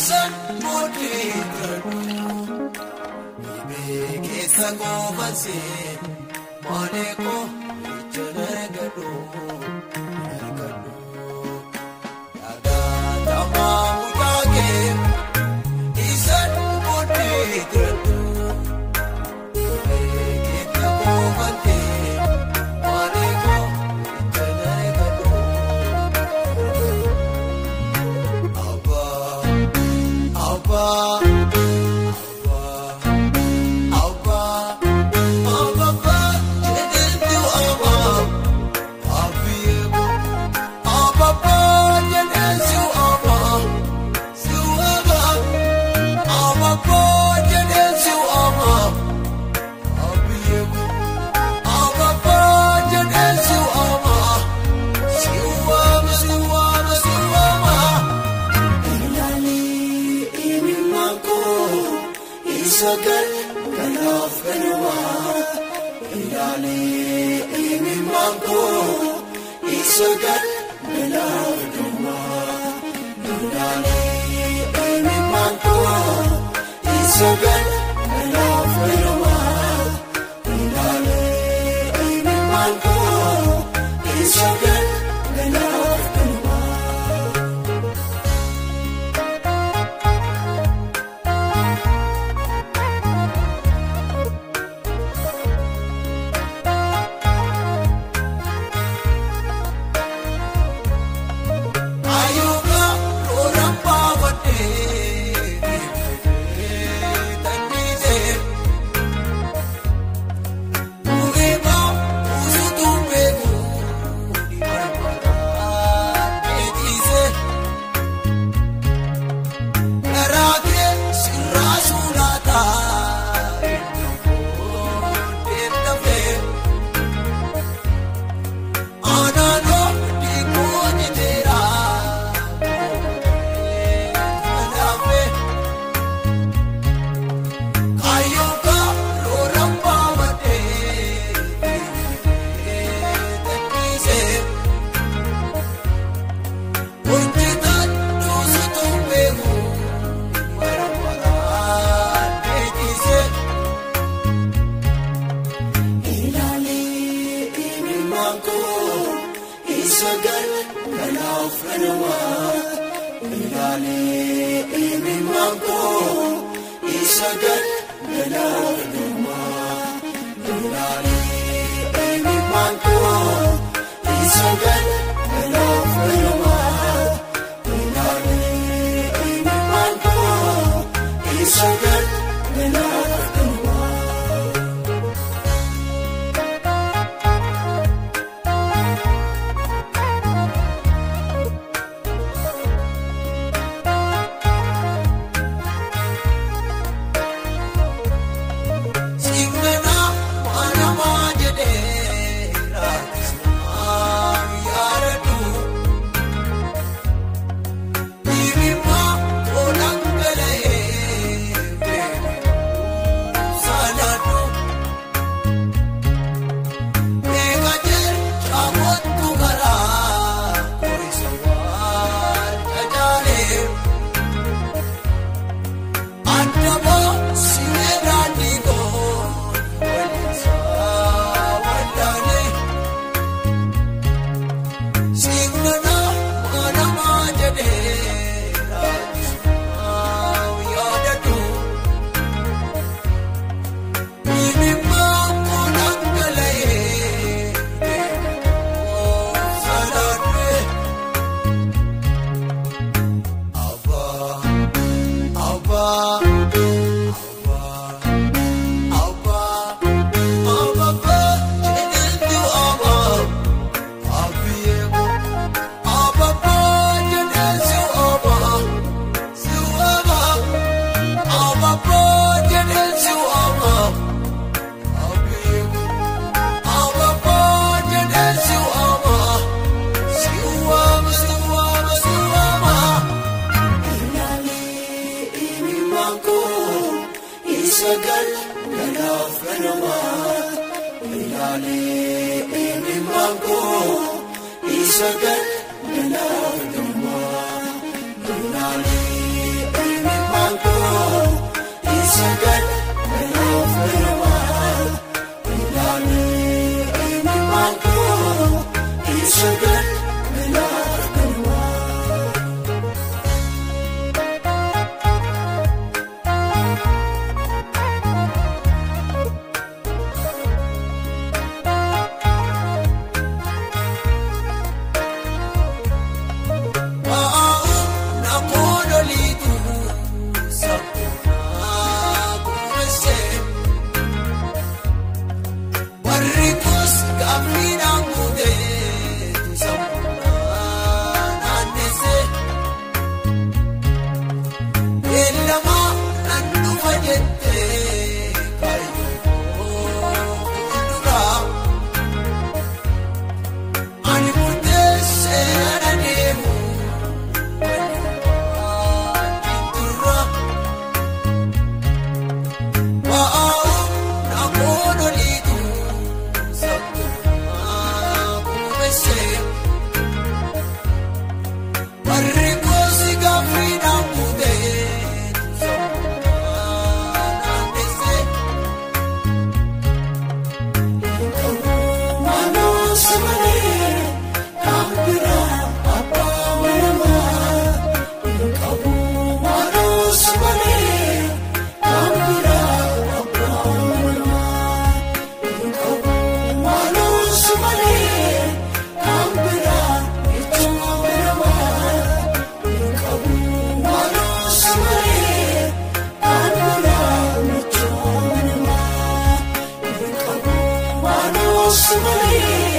isan mudhiiradu beekesa goofanse maaleko ija nargadu yaadatamaa mutaakee isan mudhiiradu beekesa goofanse maaleko ija nargadu Abba Sagal kanaf kanwa ilale imi mango isagal kanaf kanwa ilale imi mango isagal kanaf kanwa ilale imi mango isagal kanaf kanwa Sagal kanaf kanwa ilale imi mango isagal kanaf kanwa ilale imi mango isagal kanaf kanwa ilale imi mango isagal kanaf kanwa Sagal kanaf kanwa ilale imi mango isagal kanaf kanwa ilale isagal kanaaf ganamaa ilaalee eenyummaan koo isagal kanaaf ganamaa. Somebody